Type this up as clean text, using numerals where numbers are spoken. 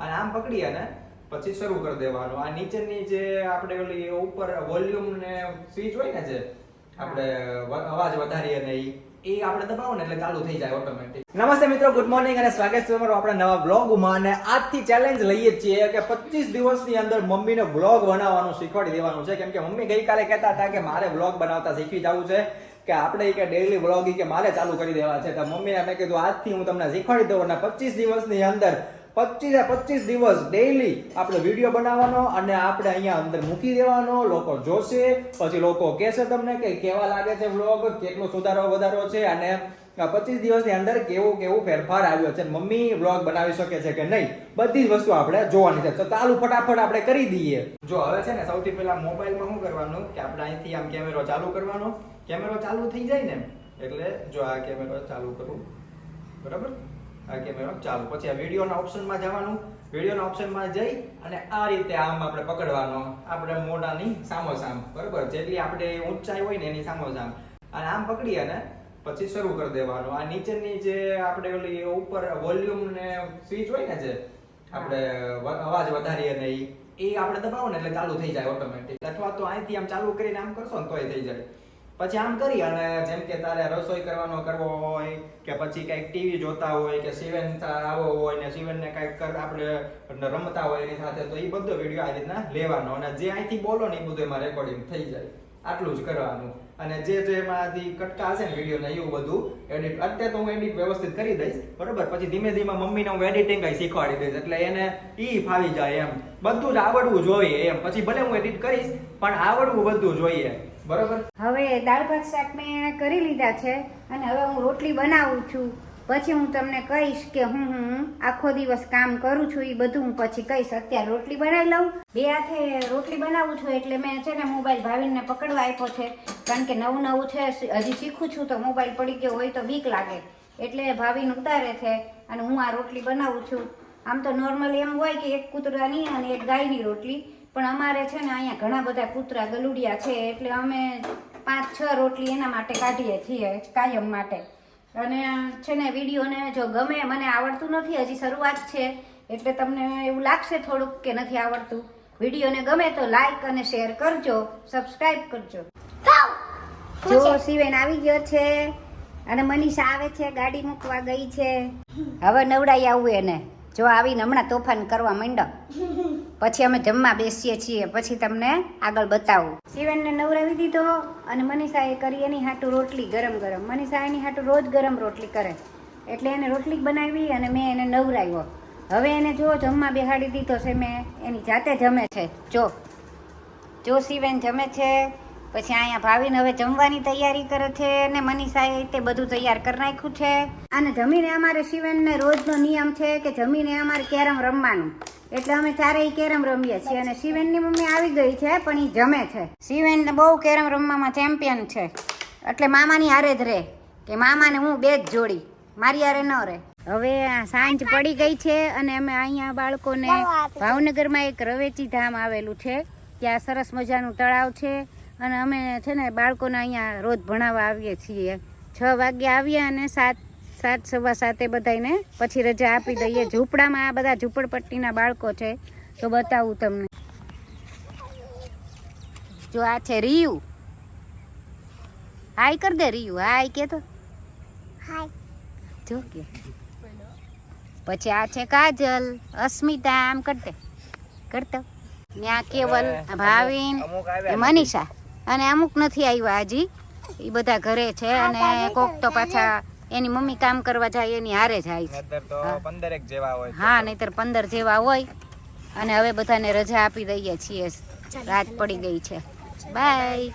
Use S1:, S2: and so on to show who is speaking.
S1: અને આમ પકડી અને પછી શરૂ કરી દેવાનું. આ નીચેની જે આપણે ઓલી ઉપર વોલ્યુમ ને સ્વિચ હોય ને, જે આપણે અવાજ વધારીએ ને એ આપણે દબાવો ને એટલે ચાલુ થઈ જાય ઓટોમેટિક. નમસ્તે મિત્રો, ગુડ મોર્નિંગ અને સ્વાગત છે તમારું આપણા નવા બ્લોગમાં. અને આજથી ચેલેન્જ લઈએ છીએ કે 25 દિવસની અંદર મમ્મીને બ્લોગ બનાવવાનું શીખવાડી દેવાનું છે. કેમ કે મમ્મી ગઈકાલે કહેતા હતા કે મારે બ્લોગ બનાવતા શીખી જવું છે, કે આપણે કે ડેઈલી બ્લોગ કે મારે ચાલુ કરી દેવા છે. તો મમ્મીને મેં કીધું આજથી હું તમને શીખવાડી દઉં અને 25 દિવસની અંદર 25 દિવસ ડેઈલી આપણે વિડીયો બનાવવાનો અને આપણે અહીંયા અંદર મૂકી દેવાનો. લોકો જોશે, પછી લોકો કહેશે તમને કે કેવા લાગે છે વ્લોગ, કેટલો સુધારો વધારો છે અને 25 દિવસની અંદર કેવું ફેરફાર આવ્યો છે, મમ્મી વ્લોગ બનાવી શકે છે કે નહીં, બધી જ વસ્તુ આપણે જોવાની છે. તો ચાલુ ફટાફટ આપણે કરી દઈએ. જો હવે છે ને સૌથી પહેલા મોબાઈલમાં શું કરવાનું કે આપણે અહીંથી આમ કેમેરો ચાલુ કરવાનો. કેમેરો ચાલુ થઈ જાય ને એટલે જો આ કેમેરો ચાલુ કરું, બરાબર, આ કેમેરો ચાલુ. પછી આ વિડીયોના ઓપ્શનમાં જવાનું. વિડીયોના ઓપ્શનમાં જઈ અને આ રીતે આમ આપણે પકડવાનો, આપણે મોઢાની સામોસામ, બરાબર, જેટલી આપણે ઊંચાઈ હોય ને એની સામોસામ, અને આમ પકડી અને પછી શરૂ કરી દેવાનું. આ નીચેની જે આપણે ઓલી ઉપર વોલ્યુમ ને સ્વિચ હોય ને, જે આપણે અવાજ વધારીએ ને એ આપણે દબાવો ને એટલે ચાલુ થઈ જાય ઓટોમેટિક. અથવા તો અહીંથી આમ ચાલુ કરીને આમ કરશો ને તોય થઈ જાય. પછી આમ કરી અને જેમ કે તારે રસોઈ કરવો હોય કે પછી કંઈક ટીવી જોતા હોય કે શિવેન આવો હોય ને શિવેનને કંઈક આપણે રમતા હોય એની સાથે, તો એ બધો વિડીયો આ રીતના લેવાનો અને જે અહીંથી બોલો ને એ બધું એમાં રેકોર્ડિંગ થઈ જાય. આટલું જ કરવાનું. અને જે એમાંથી કટકા હશે ને વિડીયો ને એવું બધું એડિટ, અત્યારે તો હું એડિટ વ્યવસ્થિત કરી દઈશ, બરોબર. પછી ધીમે ધીમે મમ્મીને હું એડિટિંગ શીખવાડી દઈશ એટલે એને ઈ ફાવી જાય એમ. બધું જ આવડવું જોઈએ એમ. પછી ભલે હું એડિટ કરીશ પણ આવડવું બધું જોઈએ, બરોબર.
S2: હવે દાળ ભાત શાક મેં કરી લીધા છે અને હવે હું રોટલી બનાવું છું. પછી હું તમને કહીશ કે હું આખો દિવસ કામ કરું છું એ બધું હું પછી કહીશ. અત્યારે રોટલી બનાવી લઉં. બે હાથે રોટલી બનાવું છું એટલે મેં છે ને મોબાઈલ ભાવિનને પકડવા આપ્યો છે, કારણ કે નવું છે, હજી શીખું છું તો મોબાઈલ પડી ગયો હોય તો બીક લાગે એટલે ભાવિન ઉતારે છે અને હું આ રોટલી બનાવું છું. આમ તો નોર્મલી એમ હોય કે એક કૂતરાની અને એક ગાયની રોટલી, પણ અમારે છે ને અહીંયા ઘણા બધા કૂતરા ગલુડિયા છે એટલે અમે 5-6 રોટલી એના માટે કાઢીએ છીએ કાયમ માટે. અને છે ને વિડીયોને જો ગમે, મને આવડતું નથી, હજી શરૂઆત છે એટલે તમને એવું લાગશે થોડુંક કે નથી આવડતું. વિડીયોને ગમે તો લાઈક અને શેર કરજો, સબસ્ક્રાઇબ કરજો. જો શિવેન આવી ગયો છે અને મનીષા આવે છે, ગાડી મૂકવા ગઈ છે. હવે નવડાઈ આવું એને. જો આવીને હમણાં તોફાન કરવા માંડો, પછી અમે જમવા બેસીએ છીએ, પછી તમને આગળ બતાવું. શિવેનને નવરાવી દીધો અને મનીષાએ કરી એની હાટું રોટલી ગરમ. મનીષા એની હાટું રોજ ગરમ રોટલી કરે એટલે એને રોટલી બનાવી અને મેં એને નવરાવ્યો. હવે એને જો જમવા બેહાડી દીધો છે, મેં એની જાતે જમે છે. જો શિવેન જમે છે. પછી અહીંયા ભાવિન હવે જમવાની તૈયારી કરે છે ને મનીષાએ તે બધું તૈયાર કરી નાખ્યું છે. અને જમીને અમારે શિવેનને રોજનો નિયમ છે કે જમીને અમારે કેરમ રમવાનું, એટલે અમે ચારેય કેરમ રમીએ છીએ. અને શિવેનની મમ્મી આવી ગઈ છે પણ એ જમે છે. શિવેન બહુ કેરમ રમવામાં ચેમ્પિયન છે એટલે મામાની હારે જ રહે, કે મામાને હું બે જ જોડી, મારી હારે ન રહે. હવે સાંજ પડી ગઈ છે અને અમે અહીંયા બાળકોને ભાવનગરમાં એક રવેચી ધામ આવેલું છે, ત્યાં સરસ મજાનું તળાવ છે અને અમે છે ને બાળકોને અહીંયા રોજ ભણાવવા આવીએ છીએ. 6 વાગે આવીએ અને 7:15 બધાને પછી રજા આપી દઈએ. ઝૂંપડામાં આ બધા ઝૂંપડપટ્ટીના બાળકો છે તો બતાવું તમને. જો આ છે રિયુ. હાય કર દે રિયુ, હાય કે તો હાય. જો કે પછી આ છે કાજલ, અસ્મિતા, આમ કરતો ત્યાં કેવલ, ભાવિન, મનીષા અને અમુક નથી આવ્યા હજી, એ બધા ઘરે છે. અને કોક તો પાછા એની મમ્મી કામ કરવા જાય એની હારે જાય છે.
S1: 15 જેવા હોય.
S2: હા, નહીતર 15 જેવા હોય. અને હવે બધાને રજા આપી દઈએ છીએ, રાત પડી ગઈ છે. બાય.